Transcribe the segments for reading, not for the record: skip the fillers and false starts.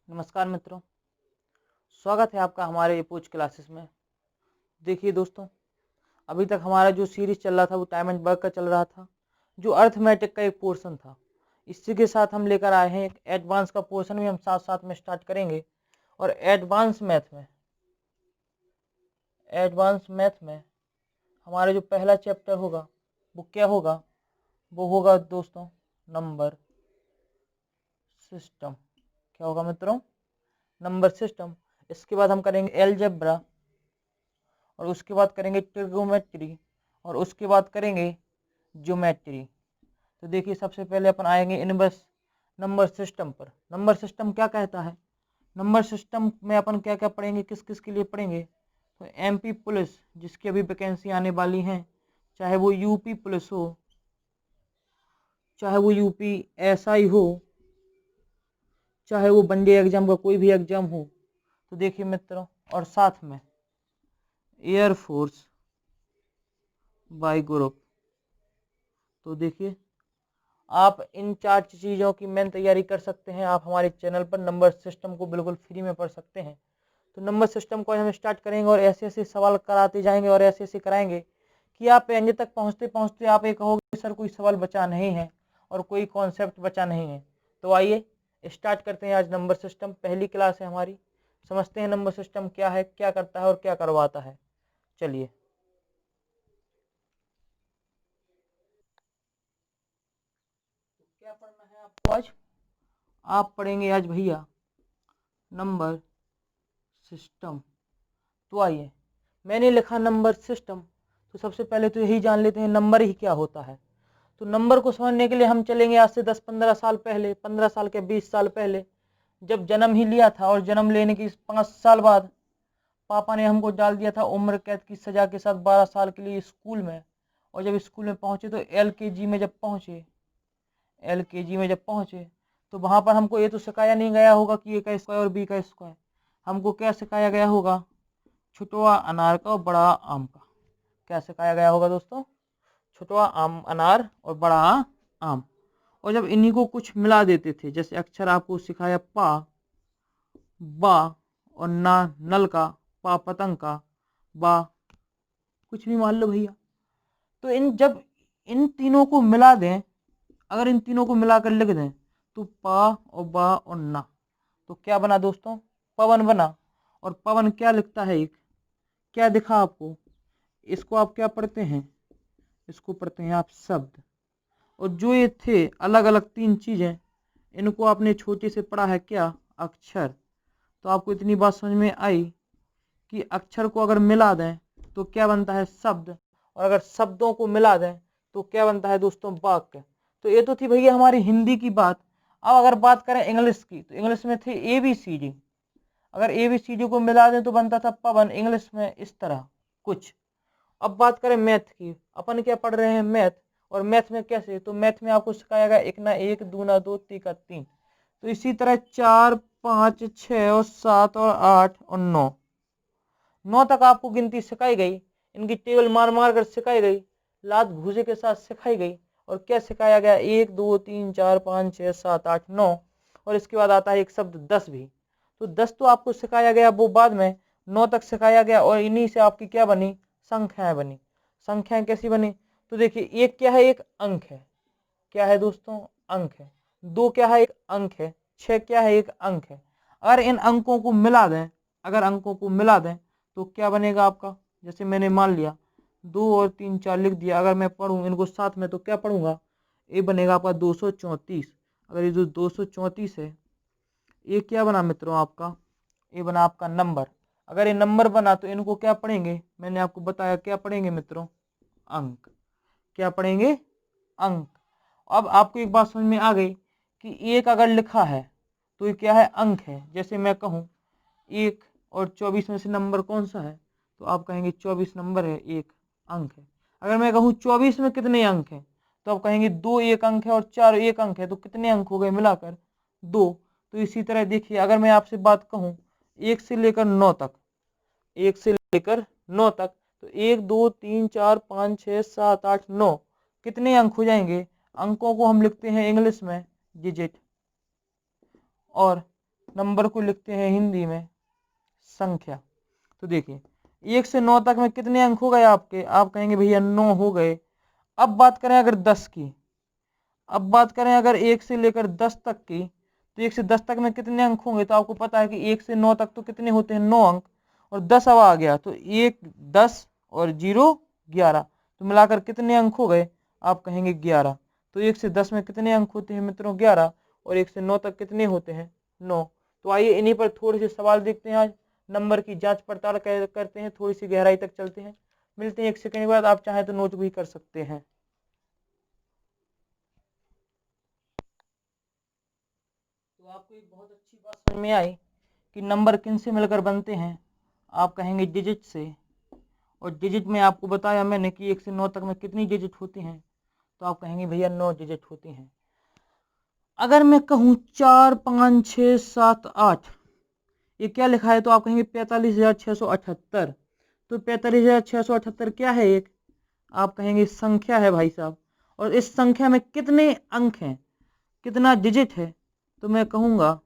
नमस्कार मित्रों, स्वागत है आपका हमारे पूछ क्लासेस में। देखिए दोस्तों, अभी तक हमारा जो सीरीज चल रहा था वो टाइम एंड वर्क का चल रहा था, जो अर्थमेटिक का एक पोर्शन था। इसी के साथ हम लेकर आए हैं एक एडवांस का पोर्शन भी हम साथ साथ में स्टार्ट करेंगे। और एडवांस मैथ में हमारा जो पहला चैप्टर होगा वो क्या होगा? वो होगा दोस्तों नंबर सिस्टम। क्या होगा मित्रों? Number system. इसके बाद हम करेंगे एलजेब्रा, और उसके बाद करेंगे ट्रिगोमेट्री, और उसके बाद करेंगे ज्योमेट्री। तो देखिए, सबसे पहले अपन आएंगे इनवर्स नंबर सिस्टम पर। नंबर सिस्टम क्या कहता है? नंबर सिस्टम में अपन क्या क्या पढ़ेंगे, किस किस के लिए पढ़ेंगे? तो एमपी पुलिस, जिसकी अभी वैकेंसी आने वाली है, चाहे वो यूपी पुलिस हो, चाहे वो यूपी एसआई हो, चाहे वो वनडे एग्जाम का कोई भी एग्जाम हो। तो देखिए मित्रों, और साथ में एयरफोर्स बाय ग्रुप। तो देखिए, आप इन 4 चीज़ों की मेन तैयारी कर सकते हैं। आप हमारे चैनल पर नंबर सिस्टम को बिल्कुल फ्री में पढ़ सकते हैं। तो नंबर सिस्टम को हम स्टार्ट करेंगे और ऐसे ऐसे सवाल कराते जाएंगे और ऐसे ऐसे कराएंगे कि आप एंड तक पहुंचते पहुंचते आप ये कहोगे सर कोई सवाल बचा नहीं है और कोई कॉन्सेप्ट बचा नहीं है। तो आइए स्टार्ट करते हैं। आज नंबर सिस्टम पहली क्लास है हमारी। समझते हैं नंबर सिस्टम क्या है, क्या करता है और क्या करवाता है। चलिए, क्या पढ़ना है आपको आज? आप पढ़ेंगे आज भैया नंबर सिस्टम। तो आइए, मैंने लिखा नंबर सिस्टम, तो सबसे पहले तो यही जान लेते हैं नंबर ही क्या होता है। तो नंबर को समझने के लिए हम चलेंगे आज से 10-15 साल पहले, 15 साल के 20 साल पहले, जब जन्म ही लिया था। और जन्म लेने की 5 साल बाद पापा ने हमको डाल दिया था उम्र कैद की सजा के साथ 12 साल के लिए स्कूल में। और जब स्कूल में पहुंचे तो एलकेजी में जब पहुंचे तो वहां पर हमको ये तो सिखाया नहीं गया होगा कि ए का स्क्वायर और बी का स्क्वायर। हमको क्या सिखाया गया होगा? छुटवा अनार का और बड़ा आम का। क्या सिखाया गया होगा दोस्तों? छुटवा आम अनार और बड़ा आम। और जब इन्हीं को कुछ मिला देते थे, जैसे अक्षर आपको सिखाया पा, बा, और ना नल का, पा पतंग का, बा कुछ भी मान लो भैया। तो जब इन तीनों को मिला दें, अगर इन तीनों को मिलाकर लिख दें तो पा और बा और ना, तो क्या बना दोस्तों? पवन बना। और पवन क्या लिखता है? एक क्या दिखा आपको? इसको आप क्या पढ़ते हैं? इसको पढ़ते हैं आप शब्द। और जो ये थे अलग अलग 3 चीजें, इनको आपने छोटे से पढ़ा है क्या? अक्षर। तो आपको इतनी बात समझ में आई कि अक्षर को अगर मिला दें तो क्या बनता है? शब्द। और अगर शब्दों को मिला दें तो क्या बनता है दोस्तों? वाक्य। तो ये तो थी भैया हमारी हिंदी की बात। अब अगर बात करें इंग्लिश की, तो इंग्लिश में थे ABCD। अगर ABCD को मिला दें तो बनता था पवन, इंग्लिश में इस तरह कुछ। अब बात करें मैथ की, अपन क्या पढ़ रहे हैं? मैथ। और मैथ में कैसे? तो मैथ में आपको सिखाया गया 1 ना 1, 2 ना 2, 3 का 3। तो इसी तरह 4, 5, 6 और 7 और 8 और 9 तक आपको गिनती सिखाई गई। इनकी टेबल मार मार कर सिखाई गई, लात भूजे के साथ सिखाई गई। और क्या सिखाया गया? 1, 2, 3, 4, 5, 6, 7, 8, 9। और इसके बाद आता है एक शब्द 10 भी। तो 10 तो आपको सिखाया गया, वो बाद में 9 तक सिखाया गया। और इन्हीं से आपकी क्या बनी? संख्याएं बनी। संख्याएं कैसी बनी? तो देखिए, एक क्या है? एक अंक है। क्या है दोस्तों? अंक है। 2 क्या है? एक अंक है। 6 क्या है? एक अंक है। अगर इन अंकों को मिला दें, तो क्या बनेगा आपका? जैसे मैंने मान लिया 2 और 3, 4 लिख दिया। अगर मैं पढ़ूँ इनको साथ में तो क्या पढ़ूंगा? ये बनेगा आपका 234। अगर ये जो 234 है, ये क्या बना मित्रों आपका? ये बना आपका नंबर। अगर ये नंबर बना तो इनको क्या पढ़ेंगे? मैंने आपको बताया क्या पढ़ेंगे मित्रों? अंक। क्या पढ़ेंगे? अंक। अब आपको एक बात समझ में आ गई कि एक अगर लिखा है तो ये क्या है? अंक है। जैसे मैं कहूँ 1 और 24 में से नंबर कौन सा है? तो आप कहेंगे 24 नंबर है, 1 अंक है। अगर मैं कहूँ 24 में कितने अंक हैं? तो आप कहेंगे 2 एक अंक है और 4 एक अंक है। तो कितने अंक हो गए मिलाकर? 2। तो इसी तरह देखिए, अगर मैं आपसे बात कहूँ 1 से लेकर 9 तक, 1 से लेकर 9 तक, तो 1, 2, 3, 4, 5, 6, 7, 8, 9 कितने अंक हो जाएंगे? अंकों को हम लिखते हैं इंग्लिश में डिजिट। और नंबर को लिखते हैं हिंदी में संख्या। तो देखिए 1 से 9 तक में कितने अंक हो गए आपके, आप कहेंगे भैया 9 हो गए। अब बात करें अगर 10 की, अब बात करें अगर 1 से लेकर 10 तक की, तो 1 से 10 तक में कितने अंक होंगे, तो आपको पता है कि 1 से 9 तक तो कितने होते हैं 9 अंक, और 10 अब आ गया तो 1 10 और 0 11, तो मिलाकर कितने अंक हो गए, आप कहेंगे 11। तो 1 से 10 में कितने अंक होते हैं मित्रों 11, और 1 से 9 तक कितने होते हैं 9। तो आइए इन्हीं पर थोड़े से सवाल देखते हैं, आज नंबर की जांच पड़ताल करते हैं, थोड़ी सी गहराई तक चलते हैं। मिलते हैं 1 सेकंड के बाद, आप चाहें तो नोट भी कर सकते हैं। तो आपको एक बहुत अच्छी बात समझ में आई कि नंबर किन से मिलकर बनते हैं, आप कहेंगे डिजिट से। और डिजिट में आपको बताया मैंने कि 1 से 9 तक में कितनी डिजिट होती हैं, तो आप कहेंगे भैया 9 डिजिट होती हैं। अगर मैं कहूँ 4 5 6 7 8, ये क्या लिखा है, तो आप कहेंगे 45,678। तो 45,678 क्या है, एक आप कहेंगे संख्या है भाई साहब। और इस संख्या में कितने अंक हैं, कितना डिजिट है, तो मैं कहूँगा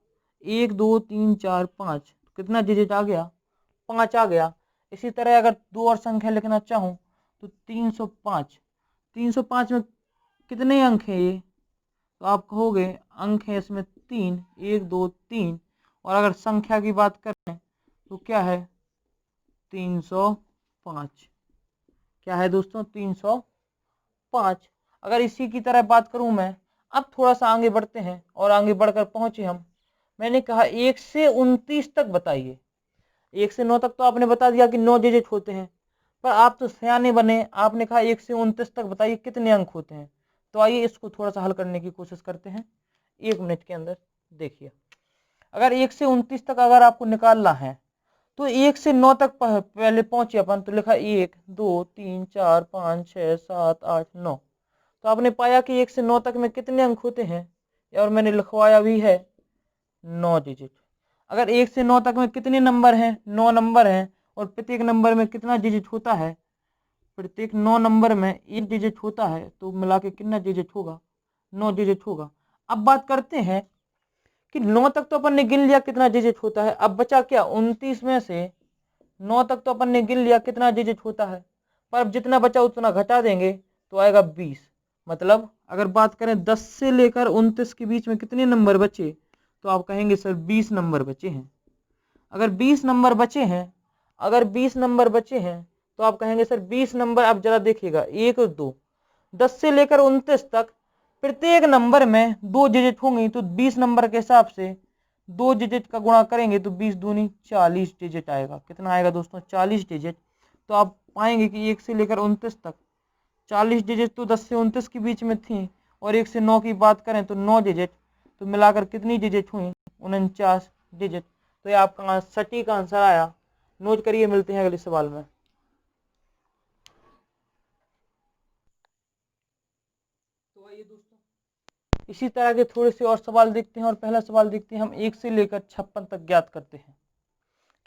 1 2 3 4 5, कितना डिजिट आ गया 5 आ गया। इसी तरह अगर दो और संख्या लिखना चाहूँ तो 305, 305 में कितने अंक हैं ये, तो आप कहोगे अंक है इसमें 3, 1 2 3। और अगर संख्या की बात करें तो क्या है 305, क्या है दोस्तों 305। अगर इसी की तरह बात करूं मैं, अब थोड़ा सा आगे बढ़ते हैं और आगे बढ़कर पहुंचे हम, मैंने कहा 1 से 29 तक बताइए। 1 से 9 तक तो आपने बता दिया कि 9 डिजिट होते हैं, पर आप तो सयाने बने, आपने कहा 1 से 29 तक बताइए कितने अंक होते हैं। तो आइए इसको थोड़ा सा हल करने की कोशिश करते हैं 1 मिनट के अंदर। देखिए अगर 1 से 29 तक अगर आपको निकालना है, तो 1 से 9 तक पहले पहुंचे अपन, तो लिखा 1 2 3 4 5 6 7 8 9। तो आपने पाया कि 1 से 9 तक में कितने अंक होते हैं, और मैंने लिखवाया भी है 9 डिजिट। अगर 1 से 9 तक में कितने नंबर हैं, 9 नंबर हैं, और प्रत्येक नंबर में कितना डिजिट होता है, प्रत्येक 9 नंबर में 1 डिजिट होता है, तो मिला के कितना डिजिट होगा 9 डिजिट होगा। अब बात करते हैं कि 9 तक तो अपन ने गिन लिया कितना डिजिट होता है, अब बचा क्या 29 में से 9 तक तो अपन ने गिन लिया कितना डिजिट होता है, पर अब जितना बचा उतना घटा देंगे तो आएगा 20। मतलब अगर बात करें 10 से लेकर 29 के बीच में कितने नंबर बचे, तो आप कहेंगे सर 20 नंबर बचे हैं। अगर 20 नंबर बचे हैं, अगर 20 नंबर बचे हैं, तो आप कहेंगे सर 20 नंबर, आप जरा देखिएगा 1 2 10 से लेकर 29 तक प्रत्येक नंबर में 2 डिजिट होंगी, तो 20 नंबर के हिसाब से 2 डिजिट का गुणा करेंगे तो 20 दूनी 40 डिजिट आएगा। कितना आएगा दोस्तों 40 डिजिट। तो आप पाएंगे कि 1 से लेकर 29 तक 40 डिजिट तो 10 से 29 के बीच में थी, और 1 से 9 की बात करें तो 9 डिजिट, तो मिलाकर कितनी डिजिट हुई 49 डिजिट। तो ये आपका सटीक आंसर आया। नोट करिए, मिलते हैं अगले सवाल में। तो आइए दोस्तों इसी तरह के थोड़े से और सवाल देखते हैं, और पहला सवाल देखते हैं हम 1 से लेकर 56 तक ज्ञात करते हैं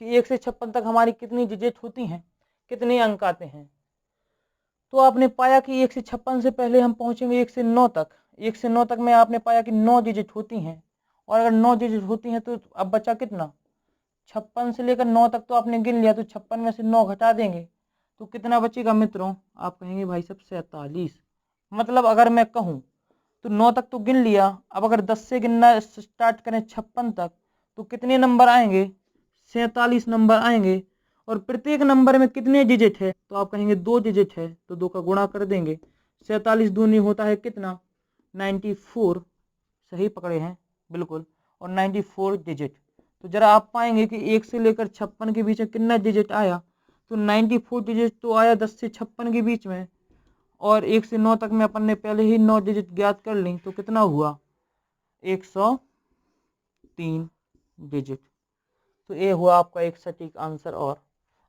कि 1 से 56 तक हमारी कितनी डिजिट होती हैं, कितने अंक आते हैं। तो आपने पाया कि 1 से 56 से पहले हम पहुंचेंगे 1 से 9 तक। 1 से 9 तक में आपने पाया कि 9 डिजिट होती हैं, और अगर 9 डिजिट होती हैं तो अब बचा कितना 56 से लेकर 9 तक तो आपने गिन लिया, तो 56 में से 9 घटा देंगे तो कितना बचेगा मित्रों, आप कहेंगे भाई साहब 47। मतलब अगर मैं कहूँ तो 9 तक तो गिन लिया, अब अगर 10 से गिनना स्टार्ट करें 56 तक तो कितने नंबर आएंगे 47 नंबर आएंगे। और प्रत्येक नंबर में कितने डिजिट है, तो आप कहेंगे 2 डिजिट है, तो 2 का गुणा कर देंगे। 47 दूनी होता है कितना 94, सही पकड़े हैं बिल्कुल, और 94 डिजिट। तो जरा आप पाएंगे कि 1 से लेकर 56 के बीच में कितना डिजिट आया, तो 94 डिजिट तो आया 10 से 56 के बीच में। और 1 से 9 तक में अपन ने पहले ही 9 डिजिट ज्ञात कर ली, तो कितना हुआ 103 डिजिट। तो ये हुआ आपका एक सटीक आंसर। और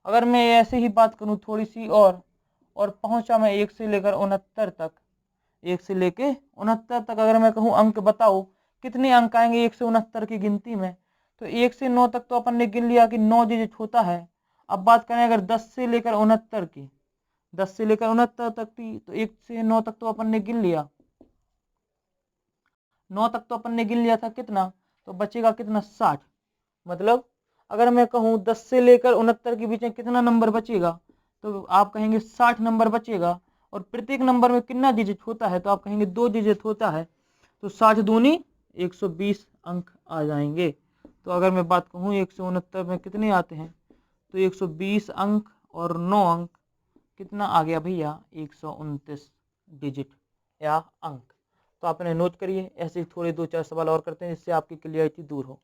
अगर मैं ऐसे ही बात करूं थोड़ी सी और पहुंचा मैं 1 से लेकर 69 तक, 1 से लेकर 69 तक अगर मैं कहूं अंक बताओ कितने अंक आएंगे 1 से 69 की गिनती में, तो 1 से 9 तक तो अपन ने गिन लिया कि 9 डिजिट होता है। अब बात करें अगर 10 से लेकर 69 की, 10 से लेकर 69 तक थी, तो 1 से 9 तक तो अपन ने गिन लिया, 9 तक तो अपन ने गिन लिया था कितना, तो बचेगा कितना 60। मतलब अगर मैं कहूँ 10 से लेकर 69 के बीच में कितना नंबर बचेगा, तो आप कहेंगे 60 नंबर बचेगा। और प्रत्येक नंबर में कितना डिजिट होता है, तो आप कहेंगे 2 डिजिट होता है। तो 60 दूनी 120 अंक आ जाएंगे। तो अगर मैं बात कहूँ 169 में कितने आते हैं, तो 120 अंक और 9 अंक कितना आ गया भैया, 129 डिजिट या अंक। तो आपने नोट करिए। ऐसे थोड़े 2-4 सवाल और करते हैं जिससे आपकी क्लियरिटी दूर हो।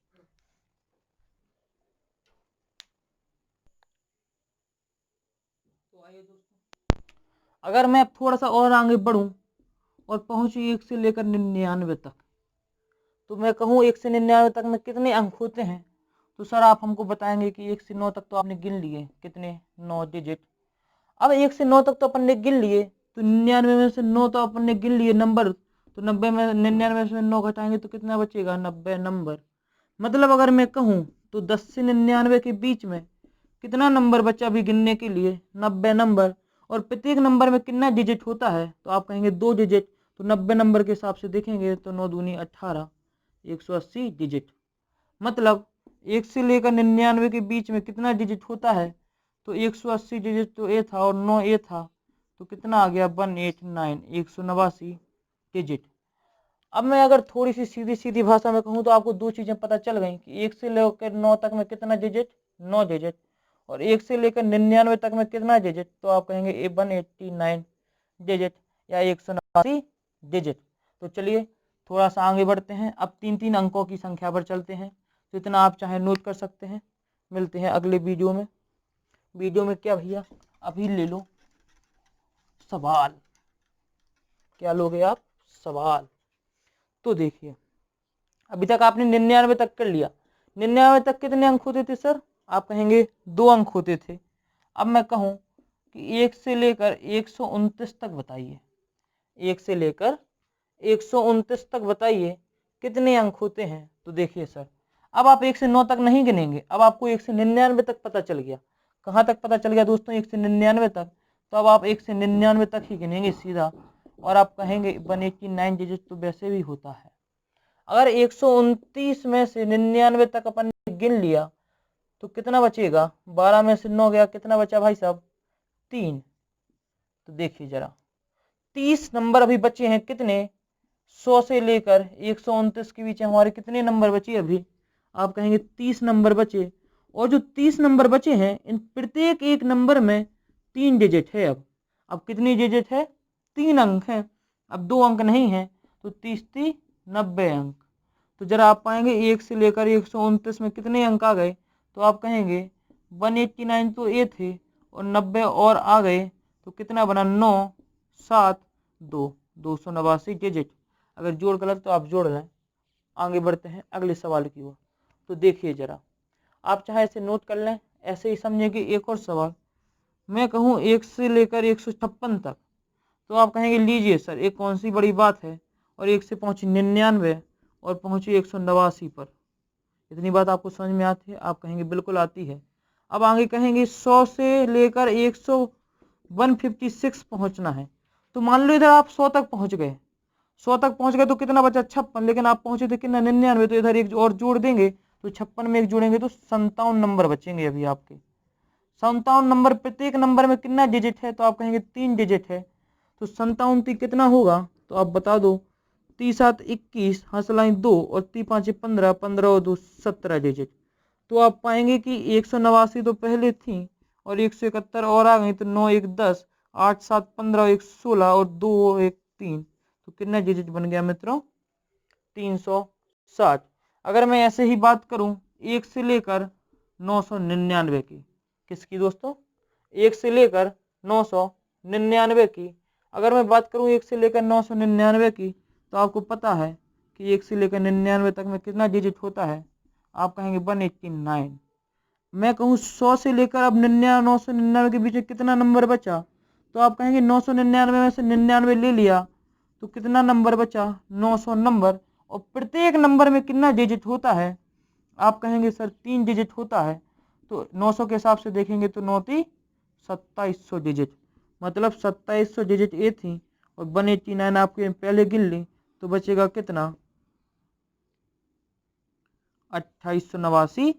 तो आइए दोस्तों, अगर मैं थोड़ा सा और आगे बढ़ूं और पहुंचू 1 से लेकर 99 तक, तो मैं कहूँ 1 से 99 तक में कितने अंक होते हैं, तो सर आप हमको बताएंगे कि 1 से 9 तक तो आपने गिन लिए, कितने, 9 डिजिट। अब 1 से 9 तक तो अपन ने गिन लिए, तो 99 में से 9 तो अपन ने गिन लिए नंबर, तो 90 में 99 से 9 घटाएंगे तो कितना बचेगा, 90 नंबर। मतलब अगर मैं कहूँ तो 10 से 99 के बीच में कितना नंबर बचा अभी गिनने के लिए, 90 नंबर। और प्रत्येक नंबर में कितना डिजिट होता है, तो आप कहेंगे 2 डिजिट। तो 90 नंबर के हिसाब से देखेंगे तो 9 दूनी 18, 180 डिजिट। मतलब 1 से लेकर 99 के बीच में कितना डिजिट होता है, तो 180 डिजिट तो ए था और 9 ए था, तो कितना आ गया, 189, 189 डिजिट। अब मैं अगर थोड़ी सी सीधी सीधी भाषा में कहूँ तो आपको दो चीजें पता चल गई कि 1 से लेकर 9 तक में कितना डिजिट, 9 डिजिट। और 1 से लेकर 99 तक में कितना डिजिट, तो आप कहेंगे 189 डिजिट या 189 डिजिट। तो चलिए थोड़ा सा आगे बढ़ते हैं। अब 3-3 अंकों की संख्या पर चलते हैं, तो इतना आप चाहे नोट कर सकते हैं। मिलते हैं अगले वीडियो में। वीडियो में क्या भैया, अभी ले लो सवाल। क्या लोगे आप, सवाल। तो देखिए अभी तक आपने 99 तक कर लिया। 99 तक कितने अंक होते थे सर, आप कहेंगे 2 अंक होते थे। अब मैं कहूँ कि 1 से लेकर 129 तक बताइए, 1 से लेकर 129 तक बताइए कितने अंक होते हैं। तो देखिए सर, अब आप 1 से 9 तक नहीं गिनेंगे, अब आपको 1 से 99 तक पता चल गया। कहाँ तक पता चल गया दोस्तों, 1 से 99 तक। तो अब आप 1 से 99 तक ही गिनेंगे सीधा, और आप कहेंगे 189 डिजिट तो वैसे भी होता है। अगर 129 में से 99 तक अपन ने गिन लिया तो कितना बचेगा, 12 में से 9 गया, कितना बचा भाई साहब, 3। तो देखिए जरा 30 नंबर अभी बचे हैं, कितने, 100 से लेकर 129 के बीच हमारे कितने नंबर बचे अभी, आप कहेंगे 30 नंबर बचे। और जो 30 नंबर बचे हैं इन प्रत्येक एक नंबर में 3 डिजिट है। अब कितनी डिजिट है, 3 अंक है, अब 2 अंक नहीं है। तो 30 90 अंक। तो जरा आप पाएंगे 1 से लेकर 129 में कितने अंक आ गए, तो आप कहेंगे 189 तो ये थे और 90 और आ गए, तो कितना बना, 9 7 2, 289 डिजिट। अगर जोड़ गलत तो आप जोड़ लें। आगे बढ़ते हैं अगले सवाल की ओर। तो देखिए जरा, आप चाहे इसे नोट कर लें, ऐसे ही समझे कि एक और सवाल। मैं कहूँ 1 से लेकर 156 तक, तो आप कहेंगे लीजिए सर एक कौन सी बड़ी बात है, और 1 से पहुंची 99 और पहुंची 189 पर। इतनी बात आपको समझ में आती है, आप कहेंगे बिल्कुल आती है। अब आगे कहेंगे 100 से लेकर 156 पहुंचना है। तो मान लो इधर आप 100 तक पहुंच गए, 100 तक पहुंच गए तो कितना बचा, 56। लेकिन आप पहुंचे थे कितना, 99। तो इधर एक और जोड़ देंगे, तो 56 में एक जोड़ेंगे तो 57 नंबर बचेंगे अभी आपके। 57 नंबर, प्रत्येक नंबर में कितना डिजिट है, तो आप कहेंगे 3 डिजिट है। तो 57 कितना होगा, तो आप बता दो। 3-7 21, हंसलाई 2 और 3-5 15, 15 और 2 17 डिजिट। तो आप पाएंगे कि 189 तो पहले थी और 171 और आ गई, तो 9 1 10, 8 7 15, 1 16 और 2 1 3। तो कितना डिजिट बन गया मित्रों, 360। अगर मैं ऐसे ही बात करूं 1 से लेकर 999 की, किसकी दोस्तों, 1 से लेकर 999 की। अगर मैं बात करूं 1 से लेकर 999 की, तो आपको पता है कि 1 से लेकर 99 तक में कितना डिजिट होता है, आप कहेंगे 189। मैं कहूँ 100 से लेकर अब 999 के बीच में कितना नंबर बचा, तो आप कहेंगे 999 में से 99 ले लिया तो कितना नंबर बचा, 900 नंबर। और प्रत्येक नंबर में कितना डिजिट होता है, आप कहेंगे सर 3 डिजिट होता है। तो 900 के हिसाब से देखेंगे तो 9 3 2700 डिजिट। मतलब 2700 डिजिट ये थी और 189 आपके पहले गिन ली, तो बचेगा कितना, 2889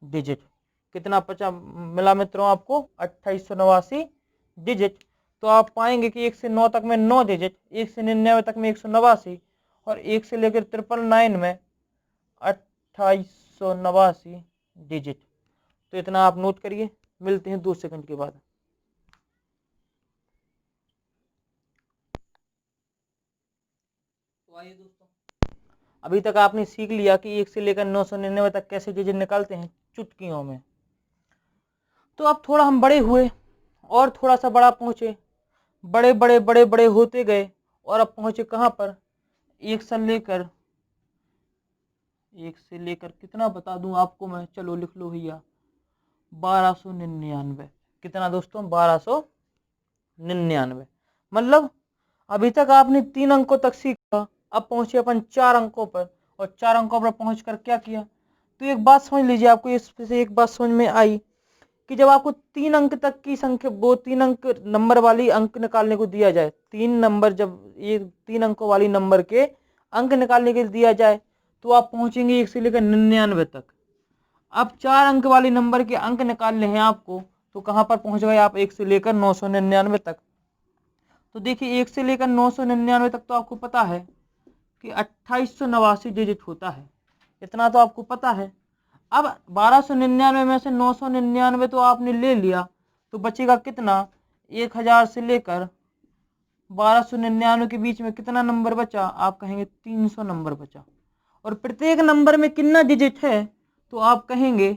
डिजिट। कितना बचा मिला मित्रों आपको? 2889 डिजिट। तो आप पाएंगे कि 1 से 9 तक में 9 डिजिट, 1 से 99 तक में 189 और 1 से लेकर 999 में 2889 डिजिट। तो इतना आप नोट करिए, मिलते हैं 2 सेकंड के बाद। तो आइए दोस्तों, अभी तक आपने सीख लिया कि 1 से लेकर 999 तक कैसे डिजिट निकालते हैं चुटकियों में। तो अब थोड़ा हम बड़े हुए और थोड़ा सा बड़ा पहुंचे, बड़े बड़े बड़े बड़े होते गए और अब पहुंचे कहाँ पर? 1 से लेकर कितना बता दूं आपको मैं, चलो लिख लो भैया, 1299। कितना दोस्तों? 1299। मतलब अभी तक आपने 3 अंकों तक सीखा, अब पहुंचे अपन 4 अंकों पर, और 4 अंकों पर पहुंचकर क्या किया? तो एक बात समझ लीजिए, आपको इससे एक बात समझ में आई कि जब आपको 3 अंक तक की संख्या, वो 3 अंक नंबर वाली अंक निकालने को दिया जाए, 3 नंबर, जब ये 3 अंकों वाली नंबर के अंक निकालने के लिए दिया जाए तो आप पहुंचेंगे 1 से लेकर 99 तक। अब 4 अंक वाली नंबर के अंक निकालने हैं आपको, तो कहां पर पहुंच गए आप? 1 से लेकर 999 तक। तो देखिए 1 से लेकर 999 तक तो आपको पता है कि 2889 डिजिट होता है, इतना तो आपको पता है। अब 1299 में से 999 तो आपने ले लिया, तो बचेगा कितना? 1000 से लेकर 1299 के बीच में कितना नंबर बचा? आप कहेंगे 300 नंबर बचा। और प्रत्येक नंबर में कितना डिजिट है? तो आप कहेंगे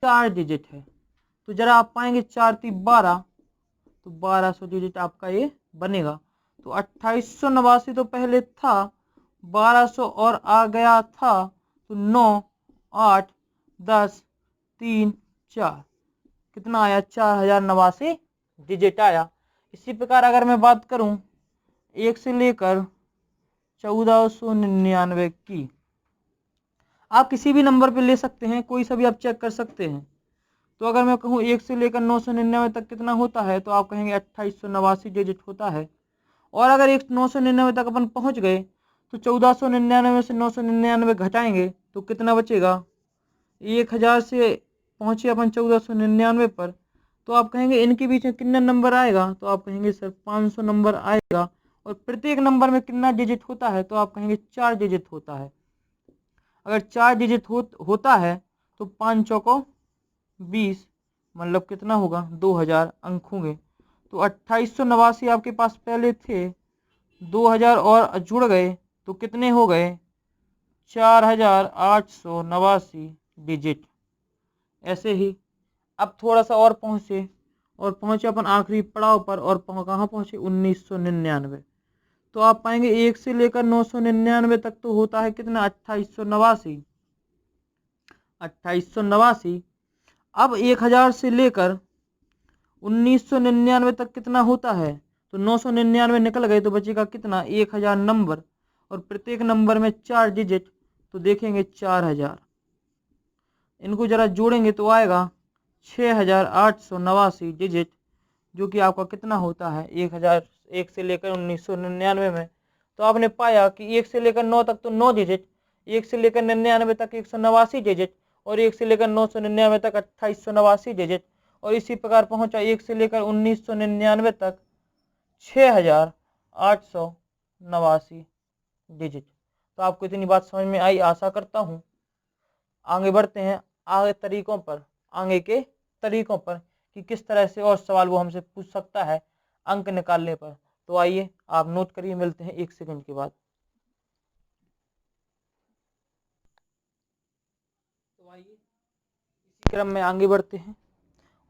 4 डिजिट है। तो जरा आप पाएंगे 4 × 12, तो 1200 डिजिट आपका ये बनेगा। तो 2889 तो पहले था, 1200 और आ गया था, तो 9, 8, 10, 3, 4, कितना आया? 4089 डिजिट आया। इसी प्रकार अगर मैं बात करूं 1 से लेकर 1499 की, आप किसी भी नंबर पे ले सकते हैं, कोई सा भी आप चेक कर सकते हैं। तो अगर मैं कहूँ 1 से लेकर 999 तक कितना होता है, तो आप कहेंगे 2889 डिजिट होता है। और अगर 999 तक अपन पहुंच गए तो 1499 से 999 घटाएंगे तो कितना बचेगा? 1000 से पहुंचे अपन 1499 पर, तो आप कहेंगे इनके बीच में कितना नंबर आएगा? तो आप कहेंगे सर 500 नंबर आएगा। और प्रत्येक नंबर में कितना डिजिट होता है? तो आप कहेंगे 4 डिजिट होता है। अगर 4 डिजिट होता है तो 5 चौको 20, मतलब कितना होगा? 2000 अंक होंगे। तो 2889 आपके पास पहले थे, 2000 और जुड़ गए तो कितने हो गए? 4889 डिजिट। ऐसे ही अब थोड़ा सा और पहुंचे अपन आखिरी पड़ाव पर, और कहाँ पहुंचे? 1999। तो आप पाएंगे 1 से लेकर 999 तक तो होता है कितना? 2889। अब 1000 से लेकर 1999 तक कितना होता है? तो 999 निकल गए तो बचेगा कितना? 1000 नंबर, और प्रत्येक नंबर में 4 डिजिट, तो देखेंगे 4000। इनको जरा जोड़ेंगे तो आएगा 6889 डिजिट, जो कि आपका कितना होता है? 1 से लेकर 1999 में। तो आपने पाया कि 1 से लेकर 9 तक तो 9 डिजिट, 1 से लेकर 99 तक 189 डिजिट, और 1 से लेकर 999 तक 2889 डिजिट, और इसी प्रकार पहुंचा 1 से लेकर 1999 तक 6889 डिजिट। तो आपको इतनी बात समझ में आई, आशा करता हूं। आगे बढ़ते हैं आगे के तरीकों पर कि किस तरह से और सवाल वो हमसे पूछ सकता है अंक निकालने पर। तो आइए आप नोट करिए, मिलते हैं 1 सेकंड के बाद। तो आइए इसी क्रम में आगे बढ़ते हैं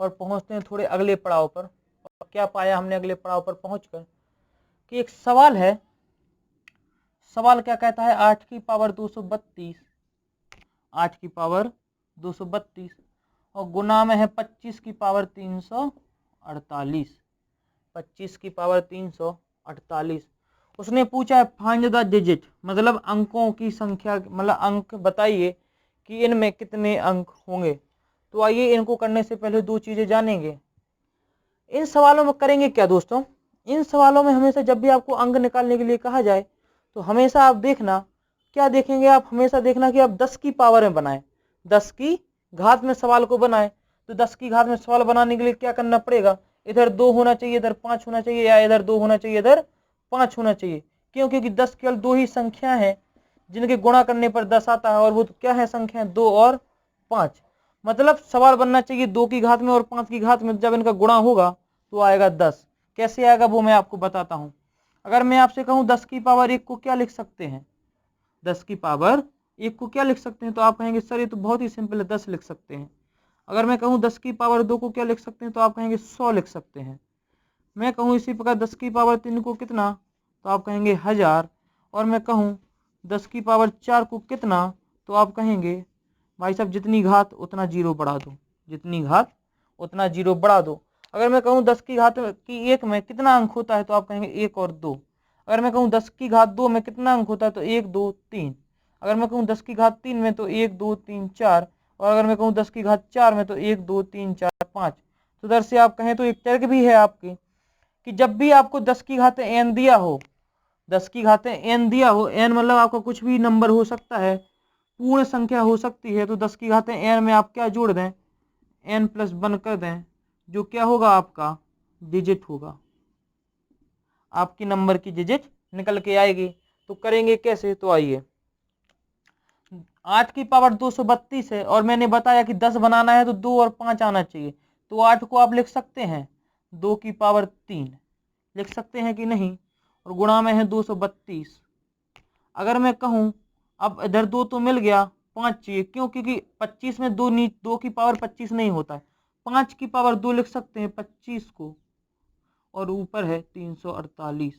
और पहुंचते हैं थोड़े अगले पड़ाव पर। और क्या पाया हमने अगले पड़ाव पर पहुंचकर? कि एक सवाल है। सवाल क्या कहता है? 8 की पावर 232, 8 की पावर 232 और गुना में है 25 की पावर 348, 25 की पावर 348। उसने पूछा है फाइंड द डिजिट, मतलब अंकों की संख्या, मतलब अंक बताइए कि इनमें कितने अंक होंगे। तो आइए इनको करने से पहले 2 चीजें जानेंगे। इन सवालों में करेंगे क्या दोस्तों? इन सवालों में हमेशा जब भी आपको अंक निकालने के लिए कहा जाए तो हमेशा आप देखना, क्या देखेंगे आप? हमेशा देखना कि आप 10 की पावर में बनाएं, 10 की घात में सवाल को बनाए तो 10 की घात में सवाल बनाने के लिए क्या करना पड़ेगा, इधर 2 होना चाहिए, इधर 5 होना चाहिए, या इधर 2 होना चाहिए, इधर 5 होना चाहिए। क्यों? क्योंकि 10 केवल 2 ही संख्या है जिनके गुणा करने पर 10 आता है, और वो क्या है संख्या, 2 और 5। मतलब सवाल बनना चाहिए 2 की घात में और 5 की घात में, जब इनका गुणा होगा तो आएगा 10। कैसे आएगा वो मैं आपको बताता हूं। अगर मैं आपसे कहूं 10 की पावर 1 को क्या लिख सकते हैं, 10 की पावर 1 को क्या लिख सकते हैं, तो आप कहेंगे सर ये तो बहुत ही सिंपल है, 10 लिख सकते हैं। अगर मैं कहूं 10 की पावर 2 को क्या लिख सकते हैं, तो आप कहेंगे 100 लिख सकते हैं। मैं कहूं इसी प्रकार 10 की पावर 3 को कितना, तो आप कहेंगे 1000। और मैं कहूं 10 की पावर 4 को कितना, तो आप कहेंगे भाई साहब जितनी घात उतना जीरो बढ़ा दो, जितनी घात उतना जीरो बढ़ा दो। अगर मैं कहूं 10 की घात की 1 में कितना अंक होता है, तो आप कहेंगे 1 और 2। अगर मैं कहूं 10 की घात 2 में कितना अंक होता है, तो 1 2 3। अगर मैं कहूं 10 की घात 3 में तो 1 2 3 4। और अगर मैं कहूं 10 की घात 4 में तो 1 2 3 4 5। तो उधर से आप कहें तो एक तर्क भी है आपके कि जब भी आपको 10 की घात n दिया हो, 10 की घात n दिया हो, n मतलब आपका कुछ भी नंबर हो सकता है, पूर्ण संख्या हो सकती है, तो 10 की घात n में आप क्या जोड़ दें, n प्लस 1 कर दें, जो क्या होगा आपका डिजिट होगा, आपकी नंबर की डिजिट निकल के आएगी। तो करेंगे कैसे, तो आइए 8 की पावर 232 है, और मैंने बताया कि 10 बनाना है तो 2 और 5 आना चाहिए। तो 8 को आप लिख सकते हैं 2 की पावर 3, लिख सकते हैं कि नहीं, और गुणा में है 232। अगर मैं कहूं अब इधर 2 तो मिल गया, 5 चाहिए, क्यों, क्योंकि 25 में 2 की पावर 25 नहीं होता है, 5 की पावर 2 लिख सकते हैं 25 को, और ऊपर है 348।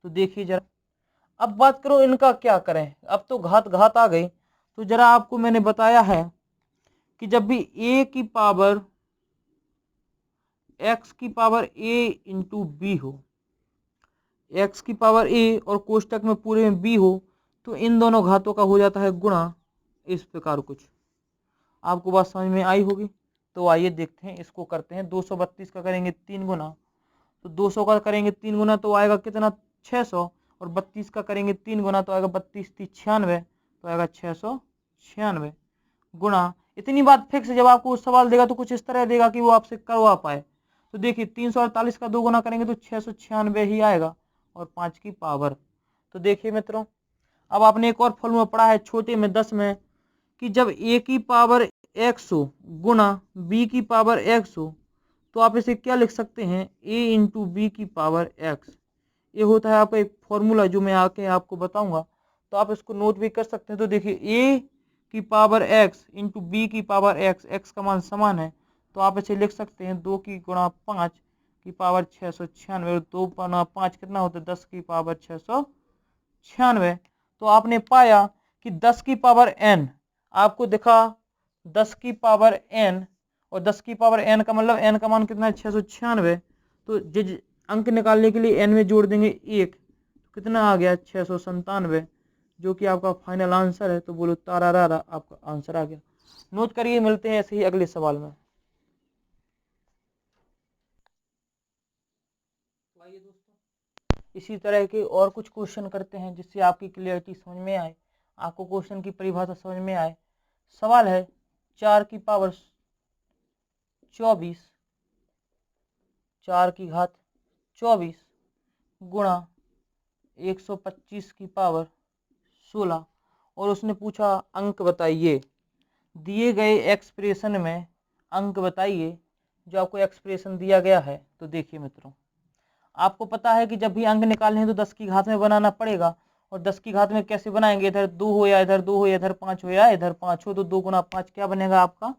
तो देखिए जरा, अब बात करो इनका क्या करें, अब तो घात घात आ गई। तो जरा आपको मैंने बताया है कि जब भी a की पावर x की पावर a इंटू बी हो, x की पावर a और कोष्टक में पूरे में b हो, तो इन दोनों घातों का हो जाता है गुणा। इस प्रकार कुछ आपको बात समझ में आई होगी। तो आइए देखते हैं, इसको करते हैं। 232 का करेंगे 3 गुना, तो 200 का करेंगे 3 गुना तो आएगा कितना 600, और 32 का करेंगे 3 गुना तो आएगा 32 3 96, तो आएगा 696 गुणा। इतनी बात फिक्स, जब आपको सवाल देगा तो कुछ इस तरह देगा कि वो आपसे करवा पाए। तो देखिए 348 का 2 गुना करेंगे तो 696 ही आएगा, और 5 की पावर। तो देखिए मित्रों, अब आपने एक और फॉर्मूला पढ़ा है छोटे में 10 में, कि जब a की पावर x हो गुणा b की पावर x हो, तो आप इसे क्या लिख सकते हैं, a इंटू बी की पावर x। ये होता है आपका एक फॉर्मूला जो मैं आके आपको बताऊंगा, तो आप इसको नोट भी कर सकते हैं। तो देखिए a की पावर x इंटू बी की पावर x, x का मान समान है, तो आप इसे लिख सकते हैं 2 की गुणा 5 की पावर 696, 2 गुणा 5 कितना होता है 10 की पावर 696। तो आपने पाया कि 10 की पावर n आपको दिखा 10 की पावर n, और 10 की पावर n का मतलब n का मान कितना है 696। तो जिस अंक निकालने के लिए n में जोड़ देंगे 1, कितना आ गया 697, जो कि आपका फाइनल आंसर है। तो बोलो तारारा, आपका आंसर आ गया। नोट करिए, मिलते हैं ऐसे ही अगले सवाल में। तो आइए दोस्तों, इसी तरह के और कुछ क्वेश्चन करते हैं जिससे आपकी क्लियरिटी समझ में आए, आपको क्वेश्चन की परिभाषा समझ में आए। सवाल है 4 की पावर 24, 4 की घात 24 गुणा 125 की पावर 16, और उसने पूछा अंक बताइए, दिए गए एक्सप्रेशन में अंक बताइए जो आपको एक्सप्रेशन दिया गया है। तो देखिए मित्रों, आपको पता है कि जब भी अंक निकालने हैं तो 10 की घात में बनाना पड़ेगा, और 10 की घात में कैसे बनाएंगे, इधर 2 हो या इधर 2 हो या इधर 5 हो या इधर 5 हो, तो 2 गुना 5 क्या बनेगा आपका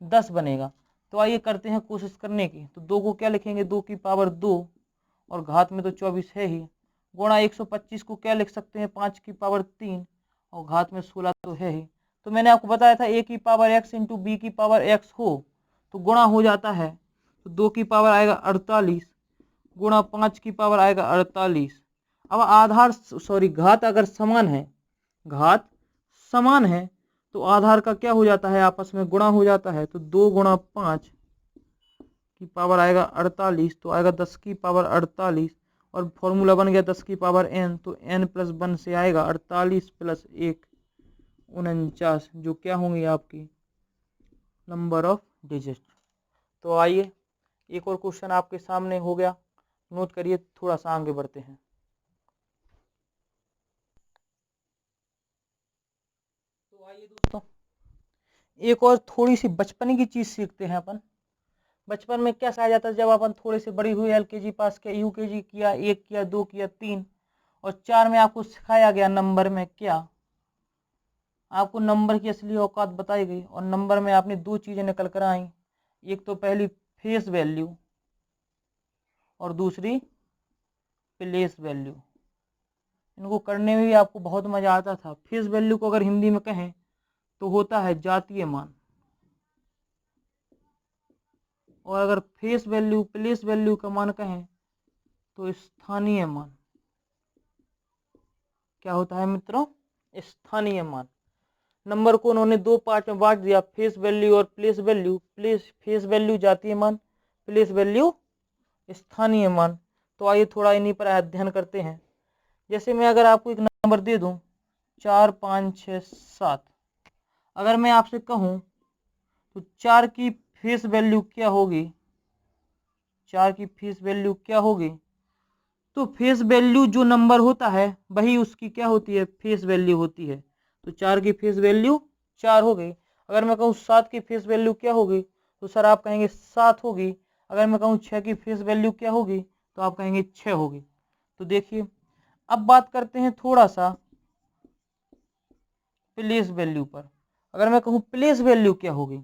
10 बनेगा। तो आइए करते हैं कोशिश करने की। तो 2 को क्या लिखेंगे 2 की पावर 2, और घात में तो 24 है ही, गुणा 125 को क्या लिख सकते हैं 5 की पावर 3, और घात में 16 तो है ही। तो मैंने आपको बताया था a की पावर x इंटू बी की पावर x हो तो गुणा हो जाता है, तो 2 की पावर आएगा 48 गुणा 5 की पावर आएगा 48। अब आधार घात अगर समान है, घात समान है तो आधार का क्या हो जाता है आपस में गुणा हो जाता है। तो 2 गुणा 5 की पावर आएगा 48, तो आएगा 10 की पावर 48, और फॉर्मूला बन गया 10 की पावर n, तो n प्लस 1 से आएगा 48 प्लस 1 49, जो क्या होंगी आपकी नंबर ऑफ डिजिट। तो आइए एक और क्वेश्चन आपके सामने हो गया, नोट करिए, थोड़ा सा आगे बढ़ते हैं। तो आइए दोस्तों एक और थोड़ी सी बचपन की चीज सीखते हैं अपन। बचपन में क्या सिखाया जाता है, जब अपन थोड़े से बड़ी हुई, एलकेजी पास किया, यूकेजी किया, 1 किया, 2 किया, 3 और 4 में आपको सिखाया गया नंबर में क्या, आपको नंबर की असली औकात बताई गई और नंबर में आपने 2 चीजें निकल कर आई। एक तो पहली फेस वैल्यू और दूसरी प्लेस वैल्यू। इनको करने में भी आपको बहुत मजा आता था। फेस वैल्यू को अगर हिंदी में कहें तो होता है जातीय मान, और अगर फेस वैल्यू प्लेस वैल्यू का मान कहें तो स्थानीय मान। क्या होता है मित्रों? स्थानीय मान। नंबर को उन्होंने 2 पार्ट में बांट दिया, फेस वैल्यू और प्लेस वैल्यू। फेस वैल्यू जातीय मान, प्लेस वैल्यू स्थानीय मान। तो आइए थोड़ा इन्हीं पर अध्ययन करते हैं। जैसे मैं अगर आपको एक नंबर दे दूं 4 5 6 7, अगर मैं आपसे कहूं तो 4 की फेस वैल्यू क्या होगी, 4 की फेस वैल्यू क्या होगी, तो फेस वैल्यू जो नंबर होता है वही उसकी क्या होती है, फेस वैल्यू होती है। तो 4 की फेस वैल्यू 4 हो गई। अगर मैं कहूँ 7 की फेस वैल्यू क्या होगी, तो सर आप कहेंगे 7 होगी। अगर मैं कहूँ 6 की फेस वैल्यू क्या होगी, तो आप कहेंगे 6 होगी। तो देखिए अब बात करते हैं थोड़ा सा प्लेस वैल्यू पर। अगर मैं कहूँ प्लेस वैल्यू क्या होगी,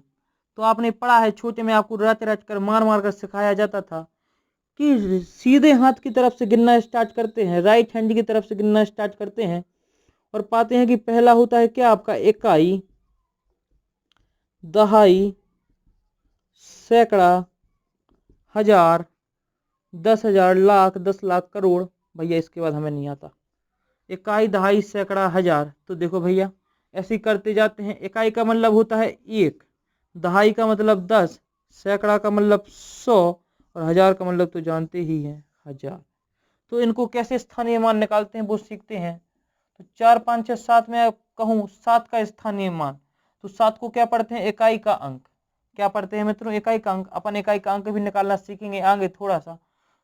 तो आपने पढ़ा है छोटे में, आपको रच रच कर मार मार कर सिखाया जाता था कि सीधे हाथ की तरफ से गिनना स्टार्ट करते हैं, राइट हैंड की तरफ से गिनना स्टार्ट करते हैं और पाते हैं कि पहला होता है क्या आपका इकाई, दहाई, सैकड़ा, हजार, 10,000, लाख, 10 लाख, करोड़। भैया इसके बाद हमें नहीं आता। इकाई, दहाई, सैकड़ा, हजार। तो देखो भैया ऐसे करते जाते हैं। इकाई का मतलब होता है 1, दहाई का मतलब 10, सैकड़ा का मतलब 100 और हजार का मतलब तो जानते ही हैं, हजार। तो इनको कैसे स्थानीय मान निकालते हैं वो सीखते हैं। तो 4 5 6 7 में कहूँ 7 का स्थानीय मान, तो 7 को क्या पढ़ते हैं, इकाई का अंक। क्या पढ़ते हैं मित्रों, इकाई का अंक। अपन इकाई का अंक भी निकालना सीखेंगे आगे थोड़ा सा।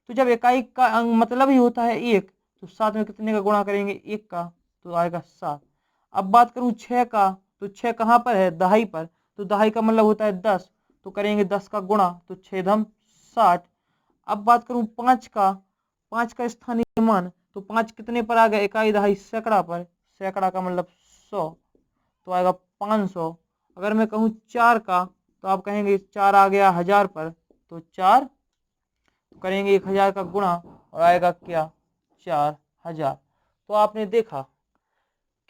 तो जब इकाई का अंक मतलब ही होता है 1, तो 7 में कितने का गुणा करेंगे, 1 का, तो आएगा 7। अब बात करूं 6 का, तो 6 कहाँ पर है, दहाई पर। तो दहाई का मतलब होता है 10, तो करेंगे 10 का गुणा, तो 6 धम 60। अब बात करूं 5 का, 5 का स्थानीय मान, तो 5 कितने पर आ गया, इकाई दहाई सैकड़ा पर। सैकड़ा का मतलब 100, तो आएगा 500। अगर मैं कहूँ 4 का, तो आप कहेंगे 4 आ गया हजार पर, तो 4 करेंगे 1000 का गुणा और आएगा क्या, 4000। तो आपने देखा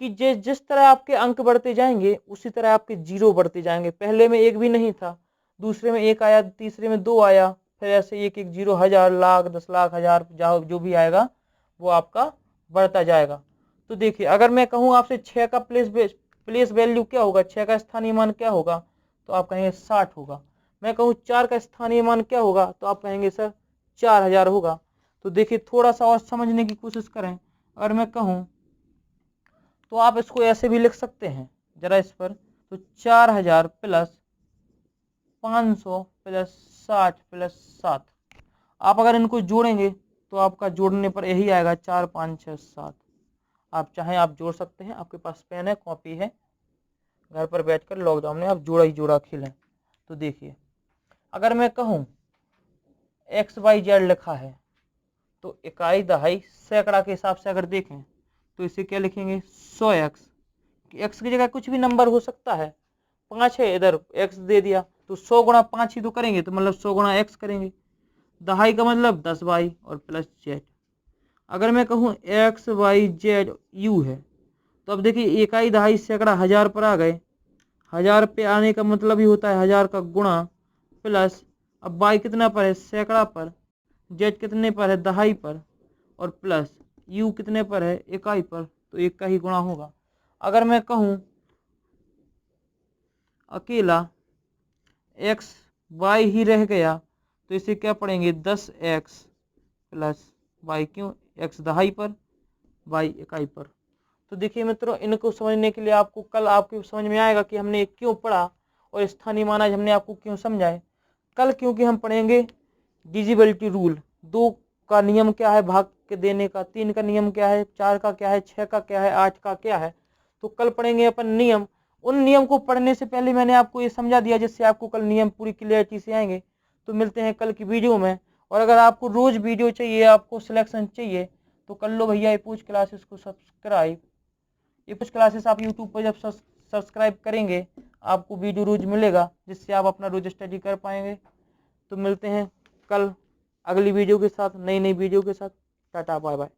कि जिस तरह आपके अंक बढ़ते जाएंगे उसी तरह आपके जीरो बढ़ते जाएंगे। पहले में 1 भी नहीं था, दूसरे में 1 आया, तीसरे में 2 आया, फिर ऐसे 1 1 0, हजार, लाख, 10 लाख, हजार, जो भी आएगा वो आपका बढ़ता जाएगा। तो देखिए अगर मैं कहूँ आपसे 6 का प्लेस वैल्यू क्या होगा, 6 का स्थानीय मान क्या होगा, तो आप कहेंगे 60 होगा। मैं कहूँ 4 का स्थानीय मान क्या होगा, तो आप कहेंगे सर 4000 होगा। तो देखिए थोड़ा सा और समझने की कोशिश करें। अगर मैं कहूँ तो आप इसको ऐसे भी लिख सकते हैं जरा इस पर, तो 4000 प्लस 500 प्लस 60 प्लस 7। आप अगर इनको जोड़ेंगे तो आपका जोड़ने पर यही आएगा 4 5 6 7। आप चाहें आप जोड़ सकते हैं, आपके पास पेन है, कॉपी है, घर पर बैठकर लॉकडाउन में आप जोड़ा ही जोड़ा खेलें। तो देखिए अगर मैं कहूँ XYZ लिखा है, तो इकाई दहाई सैकड़ा के हिसाब से अगर देखें तो इसे क्या लिखेंगे, 100x। एक्स की जगह कुछ भी नंबर हो सकता है, 5 है इधर एक्स दे दिया, तो 100 गुणा 5 ही तो करेंगे, तो मतलब 100 गुणा एक्स करेंगे। दहाई का मतलब 10y और प्लस z। अगर मैं कहूँ XYZU है, तो अब देखिए इकाई दहाई सैकड़ा हजार पर आ गए, हजार पे आने का मतलब ही होता है हजार का गुणा प्लस, अब y कितना पर है, सैकड़ा पर, z कितने पर है, दहाई पर, और प्लस u कितने पर है, इकाई पर, तो 1 का ही गुणा होगा। अगर मैं कहूँ अकेला एक्स वाई ही रह गया, तो इसे क्या पढ़ेंगे, 10x प्लस वाई, क्यों, x दहाई पर, y इकाई पर। तो देखिए मित्रों इनको समझने के लिए आपको कल आपको समझ में आएगा कि हमने क्यों पढ़ा और स्थानीय मान आज हमने आपको क्यों समझाए कल, क्योंकि हम पढ़ेंगे डिविजिबिलिटी रूल, 2 का नियम क्या है भाग के देने का, 3 का नियम क्या है, 4 का क्या है, 6 का क्या है, 8 का क्या है। तो कल पढ़ेंगे अपन नियम। उन नियम को पढ़ने से पहले मैंने आपको ये समझा दिया जिससे आपको कल नियम पूरी क्लियरिटी से आएंगे। तो मिलते हैं कल की वीडियो में। और अगर आपको रोज वीडियो चाहिए, आपको सिलेक्शन चाहिए, तो कर लो भैया इपूज क्लासेस को सब्सक्राइब। इपूज क्लासेस आप यूट्यूब पर जब सब्सक्राइब करेंगे आपको वीडियो रोज मिलेगा जिससे आप अपना रोज स्टडी कर पाएंगे। तो मिलते हैं कल अगली वीडियो के साथ, नई वीडियो के साथ। Ta ta bye bye.